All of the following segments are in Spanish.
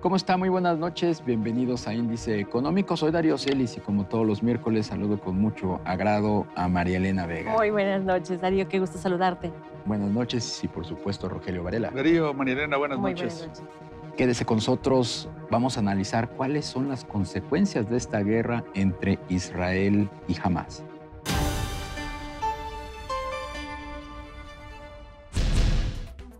¿Cómo está? Muy buenas noches, bienvenidos a Índice Económico. Soy Darío Celis y como todos los miércoles saludo con mucho agrado a María Elena Vega. Muy buenas noches, Darío, qué gusto saludarte. Buenas noches y por supuesto Rogelio Varela. Darío, María Elena, buenas Muy noches. buenas noches. Quédese con nosotros, vamos a analizar cuáles son las consecuencias de esta guerra entre Israel y Hamás.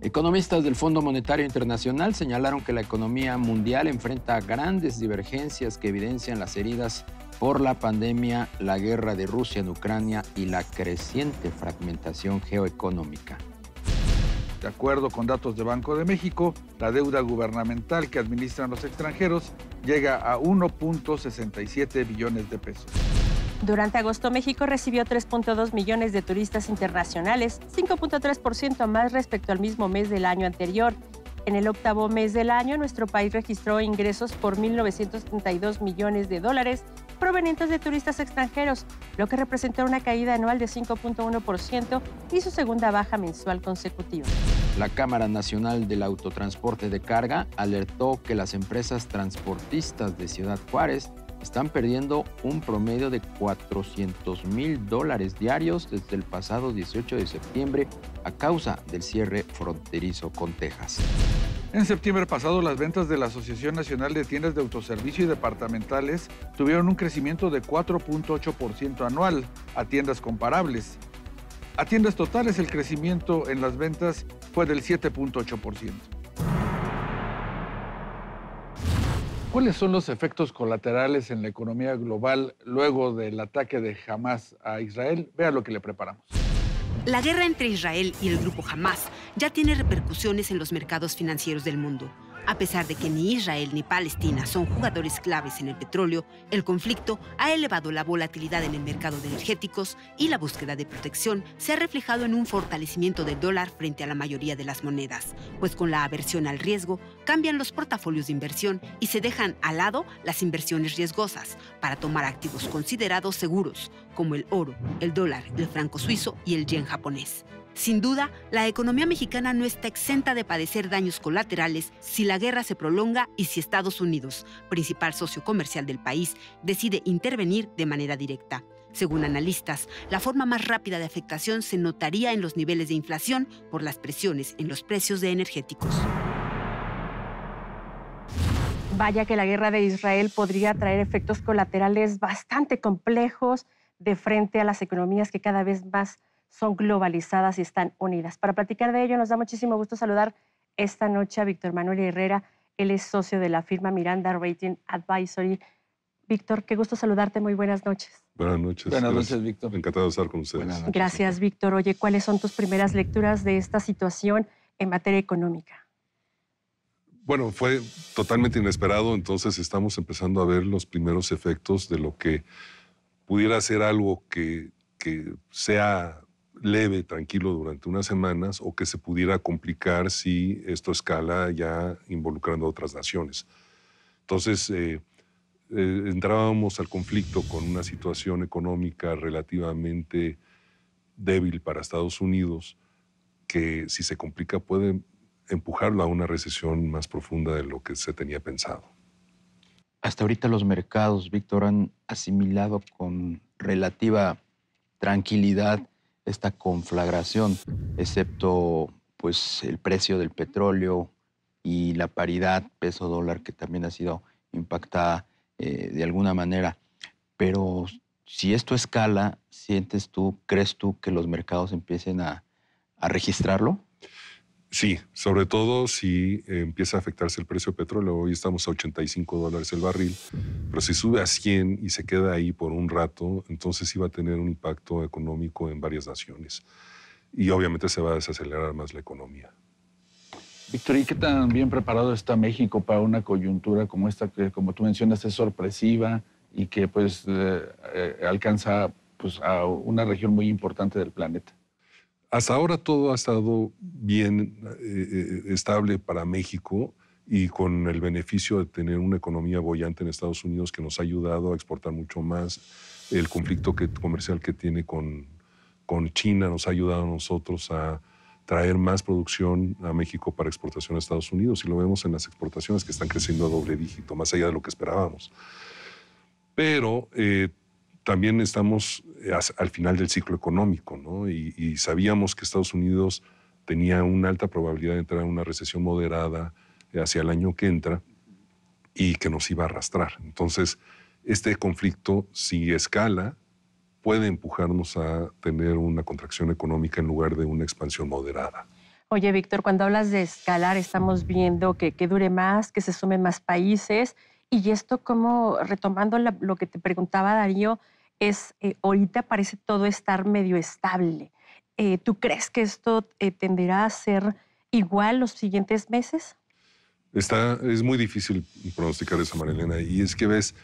Economistas del Fondo Monetario Internacional señalaron que la economía mundial enfrenta grandes divergencias que evidencian las heridas por la pandemia, la guerra de Rusia en Ucrania y la creciente fragmentación geoeconómica. De acuerdo con datos de Banco de México, la deuda gubernamental que administran los extranjeros llega a 1.67 billones de pesos. Durante agosto, México recibió 3.2 millones de turistas internacionales, 5.3% más respecto al mismo mes del año anterior. En el octavo mes del año, nuestro país registró ingresos por 1.932 millones de dólares provenientes de turistas extranjeros, lo que representó una caída anual de 5.1% y su segunda baja mensual consecutiva. La Cámara Nacional del Autotransporte de Carga alertó que las empresas transportistas de Ciudad Juárez están perdiendo un promedio de $400,000 diarios desde el pasado 18 de septiembre a causa del cierre fronterizo con Texas. En septiembre pasado, las ventas de la Asociación Nacional de Tiendas de Autoservicio y Departamentales tuvieron un crecimiento de 4.8% anual a tiendas comparables. A tiendas totales, el crecimiento en las ventas fue del 7.8%. ¿Cuáles son los efectos colaterales en la economía global luego del ataque de Hamás a Israel? Vea lo que le preparamos. La guerra entre Israel y el grupo Hamás ya tiene repercusiones en los mercados financieros del mundo. A pesar de que ni Israel ni Palestina son jugadores claves en el petróleo, el conflicto ha elevado la volatilidad en el mercado de energéticos y la búsqueda de protección se ha reflejado en un fortalecimiento del dólar frente a la mayoría de las monedas, pues con la aversión al riesgo cambian los portafolios de inversión y se dejan al lado las inversiones riesgosas para tomar activos considerados seguros, como el oro, el dólar, el franco suizo y el yen japonés. Sin duda, la economía mexicana no está exenta de padecer daños colaterales si la guerra se prolonga y si Estados Unidos, principal socio comercial del país, decide intervenir de manera directa. Según analistas, la forma más rápida de afectación se notaría en los niveles de inflación por las presiones en los precios de energéticos. Vaya que la guerra de Israel podría traer efectos colaterales bastante complejos de frente a las economías que cada vez más son globalizadas y están unidas. Para platicar de ello, nos da muchísimo gusto saludar esta noche a Víctor Manuel Herrera. Él es socio de la firma Miranda Rating Advisory. Víctor, qué gusto saludarte. Muy buenas noches. Buenas noches. Buenas noches, Víctor. Encantado de estar con ustedes. Buenas noches. Gracias, Víctor. Oye, ¿cuáles son tus primeras lecturas de esta situación en materia económica? Bueno, fue totalmente inesperado, entonces estamos empezando a ver los primeros efectos de lo que pudiera ser algo que sea leve, tranquilo durante unas semanas o que se pudiera complicar si esto escala ya involucrando a otras naciones. Entonces, entrábamos al conflicto con una situación económica relativamente débil para Estados Unidos que si se complica puede empujarlo a una recesión más profunda de lo que se tenía pensado. Hasta ahorita los mercados, Víctor, han asimilado con relativa tranquilidad esta conflagración, excepto pues el precio del petróleo y la paridad peso-dólar que también ha sido impactada de alguna manera. Pero si esto escala, crees tú que los mercados empiecen a registrarlo? Sí, sobre todo si empieza a afectarse el precio del petróleo. Hoy estamos a $85 el barril, pero si sube a 100 y se queda ahí por un rato, entonces sí va a tener un impacto económico en varias naciones. Y obviamente se va a desacelerar más la economía. Víctor, ¿y qué tan bien preparado está México para una coyuntura como esta que, como tú mencionas, es sorpresiva y que pues alcanza pues, a una región muy importante del planeta? Hasta ahora todo ha estado bien estable para México y con el beneficio de tener una economía boyante en Estados Unidos que nos ha ayudado a exportar mucho más. El conflicto comercial que tiene con China nos ha ayudado a nosotros a traer más producción a México para exportación a Estados Unidos, y lo vemos en las exportaciones que están creciendo a doble dígito, más allá de lo que esperábamos. Pero también estamos al final del ciclo económico, ¿no? Y sabíamos que Estados Unidos tenía una alta probabilidad de entrar en una recesión moderada hacia el año que entra y que nos iba a arrastrar. Entonces, este conflicto, si escala, puede empujarnos a tener una contracción económica en lugar de una expansión moderada. Oye, Víctor, cuando hablas de escalar, estamos viendo que dure más, que se sumen más países. Y esto, como retomando lo que te preguntaba Darío, es ahorita parece todo estar medio estable. ¿Tú crees que esto tenderá a ser igual los siguientes meses? Es muy difícil pronosticar eso, Marilena, y es que ves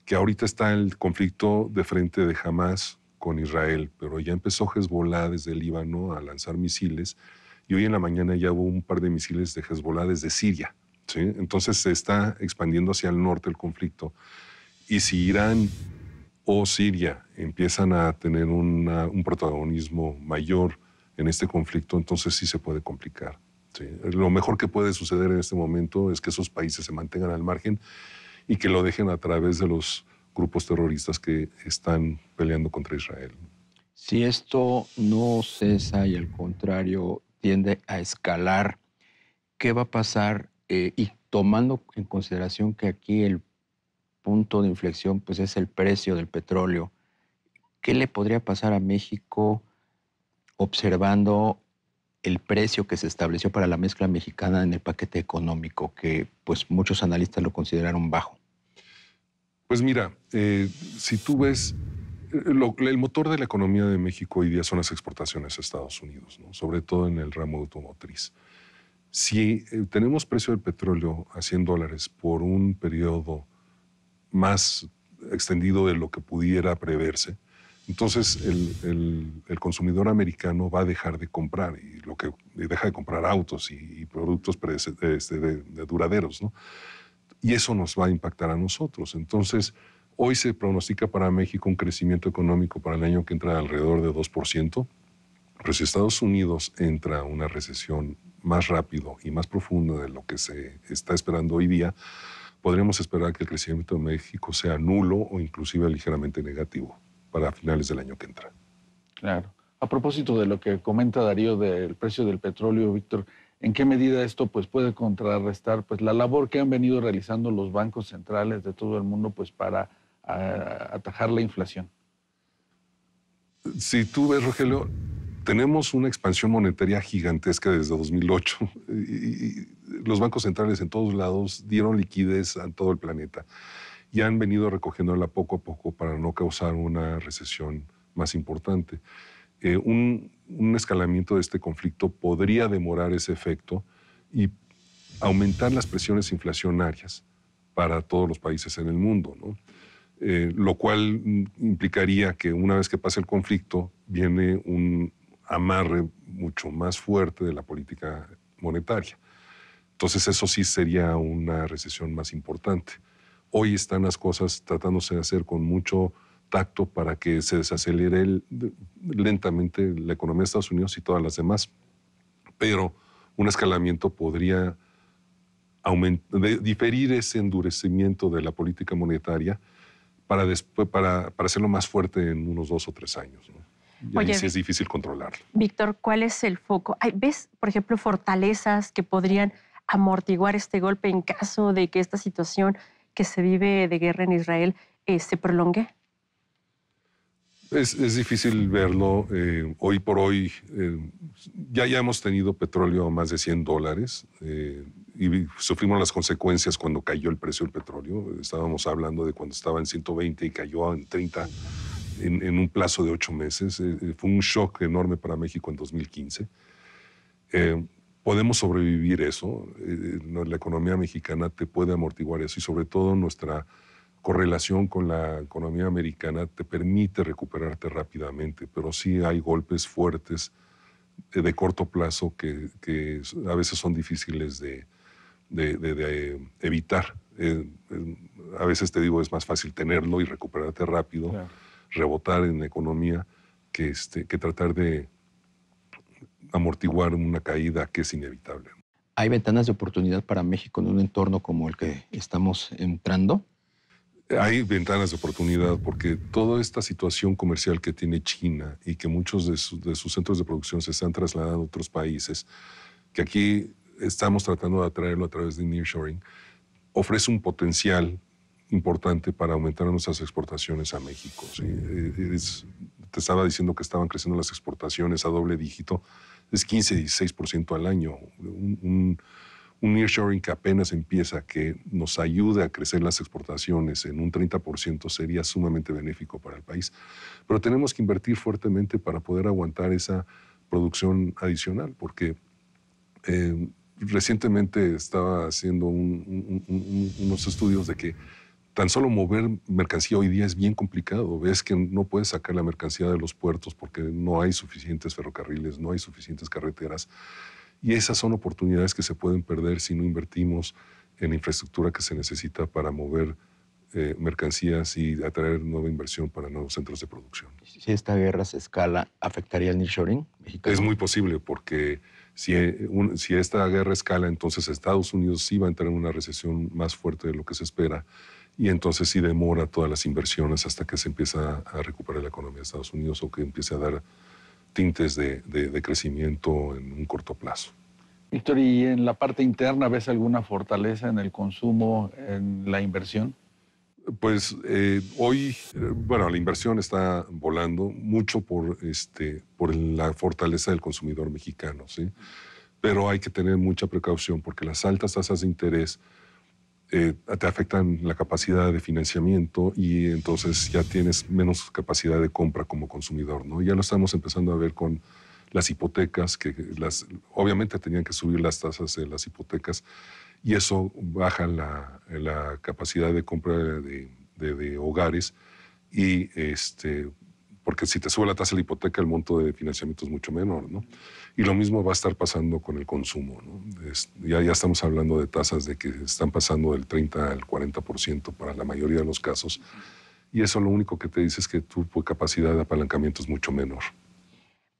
que ahorita está el conflicto de frente de Hamás con Israel, pero ya empezó Hezbollah desde el Líbano a lanzar misiles, y hoy en la mañana ya hubo un par de misiles de Hezbollah desde Siria, ¿sí? Entonces se está expandiendo hacia el norte el conflicto, y si Irán o Siria empiezan a tener un protagonismo mayor en este conflicto, entonces sí se puede complicar. Sí. Lo mejor que puede suceder en este momento es que esos países se mantengan al margen y que lo dejen a través de los grupos terroristas que están peleando contra Israel. Si esto no cesa y al contrario tiende a escalar, ¿qué va a pasar? Y tomando en consideración que aquí el punto de inflexión pues, es el precio del petróleo, ¿qué le podría pasar a México observando el precio que se estableció para la mezcla mexicana en el paquete económico, que pues muchos analistas lo consideraron bajo? Pues mira, si tú ves, el motor de la economía de México hoy día son las exportaciones a Estados Unidos, ¿no? Sobre todo en el ramo automotriz. Si tenemos precio del petróleo a $100 por un periodo más extendido de lo que pudiera preverse, entonces el consumidor americano va a dejar de comprar, y deja de comprar autos y productos de duraderos, ¿no? Y eso nos va a impactar a nosotros. Entonces, hoy se pronostica para México un crecimiento económico para el año que entra de alrededor de 2%, pero si Estados Unidos entra a una recesión más rápido y más profunda de lo que se está esperando hoy día, podríamos esperar que el crecimiento de México sea nulo o inclusive ligeramente negativo para finales del año que entra. Claro. A propósito de lo que comenta Darío del precio del petróleo, Víctor, ¿en qué medida esto pues, puede contrarrestar pues, la labor que han venido realizando los bancos centrales de todo el mundo pues, para atajar la inflación? Si tú ves, Rogelio, tenemos una expansión monetaria gigantesca desde 2008 y los bancos centrales en todos lados dieron liquidez a todo el planeta y han venido recogiéndola poco a poco para no causar una recesión más importante. Un escalamiento de este conflicto podría demorar ese efecto y aumentar las presiones inflacionarias para todos los países en el mundo, ¿no? Lo cual implicaría que una vez que pase el conflicto viene un amarre mucho más fuerte de la política monetaria. Entonces eso sí sería una recesión más importante. Hoy están las cosas tratándose de hacer con mucho tacto para que se desacelere lentamente la economía de Estados Unidos y todas las demás. Pero un escalamiento podría diferir ese endurecimiento de la política monetaria para hacerlo más fuerte en unos 2 o 3 años, ¿no? Y ahí sí es difícil controlarlo. Víctor, ¿cuál es el foco? ¿Ves, por ejemplo, fortalezas que podrían amortiguar este golpe en caso de que esta situación que se vive de guerra en Israel se prolongue? Es difícil verlo. Hoy por hoy ya hemos tenido petróleo a más de $100 y sufrimos las consecuencias cuando cayó el precio del petróleo. Estábamos hablando de cuando estaba en 120 y cayó en 30 en un plazo de 8 meses. Fue un shock enorme para México en 2015. Podemos sobrevivir eso. La economía mexicana te puede amortiguar eso y sobre todo nuestra correlación con la economía americana te permite recuperarte rápidamente, pero sí hay golpes fuertes de corto plazo que a veces son difíciles de evitar. A veces te digo, es más fácil tenerlo y recuperarte rápido, claro, rebotar en la economía, que tratar de amortiguar una caída que es inevitable. ¿Hay ventanas de oportunidad para México en un entorno como el que estamos entrando? Hay ventanas de oportunidad porque toda esta situación comercial que tiene China y que muchos de sus centros de producción se están trasladando a otros países, que aquí estamos tratando de atraerlo a través de nearshoring, ofrece un potencial importante para aumentar nuestras exportaciones a México. ¿Sí? Te estaba diciendo que estaban creciendo las exportaciones a doble dígito, es 15-16% al año. Un nearshoring que apenas empieza, que nos ayude a crecer las exportaciones en un 30% sería sumamente benéfico para el país. Pero tenemos que invertir fuertemente para poder aguantar esa producción adicional, porque recientemente estaba haciendo unos estudios de que tan solo mover mercancía hoy día es bien complicado. Ves que no puedes sacar la mercancía de los puertos porque no hay suficientes ferrocarriles, no hay suficientes carreteras. Y esas son oportunidades que se pueden perder si no invertimos en la infraestructura que se necesita para mover mercancías y atraer nueva inversión para nuevos centros de producción. Si esta guerra se escala, ¿afectaría el nearshoring mexicano? Es muy posible porque si esta guerra escala, entonces Estados Unidos sí va a entrar en una recesión más fuerte de lo que se espera y entonces sí demora todas las inversiones hasta que se empieza a recuperar la economía de Estados Unidos o que empiece a dar tintes de crecimiento en un corto plazo. Víctor, ¿y en la parte interna ves alguna fortaleza en el consumo, en la inversión? Pues hoy, la inversión está volando mucho por la fortaleza del consumidor mexicano, ¿sí? Pero hay que tener mucha precaución porque las altas tasas de interés te afectan la capacidad de financiamiento y entonces ya tienes menos capacidad de compra como consumidor, ¿no? Ya lo estamos empezando a ver con las hipotecas, que obviamente tenían que subir las tasas de las hipotecas y eso baja la capacidad de compra de hogares y porque si te sube la tasa de la hipoteca, el monto de financiamiento es mucho menor, ¿no? Y lo mismo va a estar pasando con el consumo, ¿no? Ya estamos hablando de tasas de que están pasando del 30 al 40% para la mayoría de los casos. Y eso lo único que te dice es que tu capacidad de apalancamiento es mucho menor.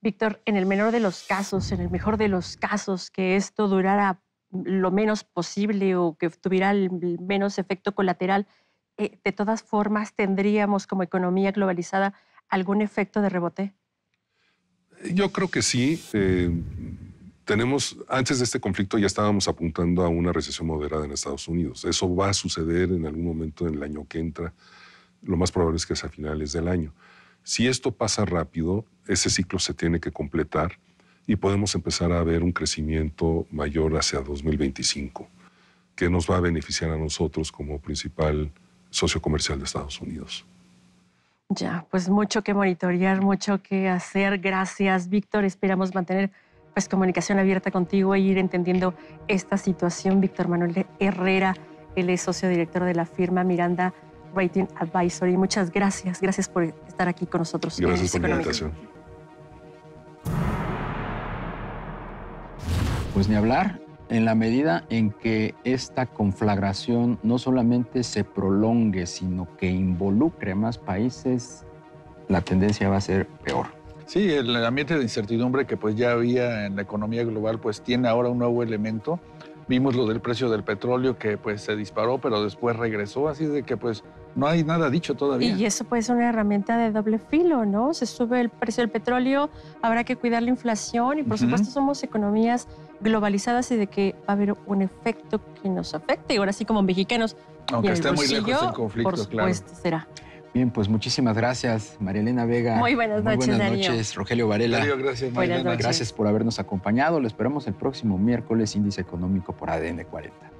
Víctor, en el menor de los casos, en el mejor de los casos, que esto durara lo menos posible o que tuviera el menos efecto colateral, de todas formas, ¿tendríamos como economía globalizada algún efecto de rebote? Yo creo que sí. Antes de este conflicto ya estábamos apuntando a una recesión moderada en Estados Unidos. Eso va a suceder en algún momento en el año que entra. Lo más probable es que sea a finales del año. Si esto pasa rápido, ese ciclo se tiene que completar y podemos empezar a ver un crecimiento mayor hacia 2025, que nos va a beneficiar a nosotros como principal socio comercial de Estados Unidos. Ya, pues mucho que monitorear, mucho que hacer. Gracias, Víctor. Esperamos mantener comunicación abierta contigo e ir entendiendo esta situación. Víctor Manuel Herrera, él es socio director de la firma Miranda Rating Advisory. Muchas gracias. Gracias por estar aquí con nosotros. Gracias por la invitación. Pues ni hablar, en la medida en que esta conflagración no solamente se prolongue, sino que involucre a más países, la tendencia va a ser peor. Sí, el ambiente de incertidumbre que pues ya había en la economía global pues tiene ahora un nuevo elemento. Vimos lo del precio del petróleo que pues se disparó, pero después regresó, así de que pues no hay nada dicho todavía. Y eso puede ser una herramienta de doble filo, ¿no? Se sube el precio del petróleo, habrá que cuidar la inflación y por supuesto somos economías globalizadas y de que va a haber un efecto que nos afecte. Y ahora sí como mexicanos. Aunque esté muy lejos del conflicto, por supuesto, será. Bien, pues muchísimas gracias, María Elena Vega. Muy buenas noches, buenas noches, Rogelio Varela. Gracias, María Elena. Gracias por habernos acompañado. Lo esperamos el próximo miércoles, Índice Económico por ADN 40.